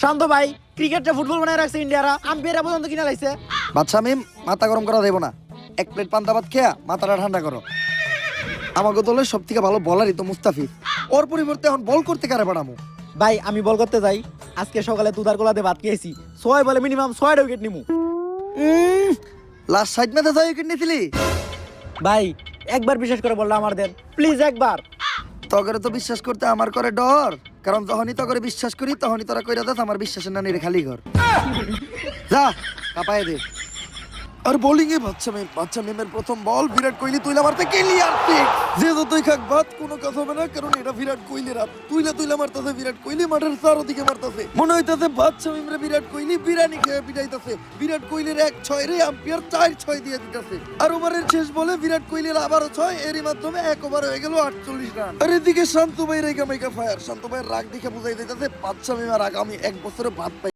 শান্ত ভাই, ক্রিকেটটা ফুটবল বানায় রাখছে ইন্ডিয়ারা, আম্পায়ার পর্যন্ত কিনা লাইছে। বাদশা মিম, মাথা গরম করা দেবো না। এক প্লেট পান্তা ভাত খেয়া মাথাটা ঠান্ডা করো। আমাকে দলের সব থেকে ভালো বলারই তো মুস্তাফিজ। ওর পরিবর্তে এখন বল করতে কারে পাঠামো? ভাই আমি বল করতে যাই, আজকে সকালে তুদার গোলাতে ভাত খেয়েছি, 6 বলে মিনিমাম 6টা উইকেট নিমু। লাস্ট সাইড ম্যাচে 6 উইকেট নিয়েছিলি। ভাই একবার বিশেষ করে বললাম আমার দেন প্লিজ, একবার। তগরে তো বিশ্বাস করতে আমার করে ডর, কারণ যখনই তগরে বিশ্বাস করি তখনই তোরা কইরা দেখ আমার বিশ্বাসের নানির খালি ঘর। যা কাপায় দে। আর বোলিং এ বাচ্চা মিমের প্রথম বল, বিরাট কোহলি তুইলা মারতে ক্লিয়ার সিক্স। যে যতই খাক বাদ কোনো কথা হবে না, কারণ এটা বিরাট কোহলির হাত। তুইলা মারতাছে বিরাট কোহলি, মাঠের চারদিকে মারতাছে। মনে হইতাছে বাচ্চা মিমরে বিরাট কোহলি বিরানি খেয়ে পিটাইতাছে। বিরাট কোহলির 1-6 রে আম্পায়ার 4-6 দিয়ে দিতেছে। আর ওভারের শেষ বলে বিরাট কোহলির আবারও 6, এরই মাধ্যমে 1 ওভার হয়ে গেল 48 রান। আর এদিকে শান্ত ভাই রেগা মেগা ফায়ার। শান্ত ভাইয়ের রাগ দেখে বুঝাই দিতেছে বাচ্চা মিমার আগামী 1 বছরে বাদ পাই।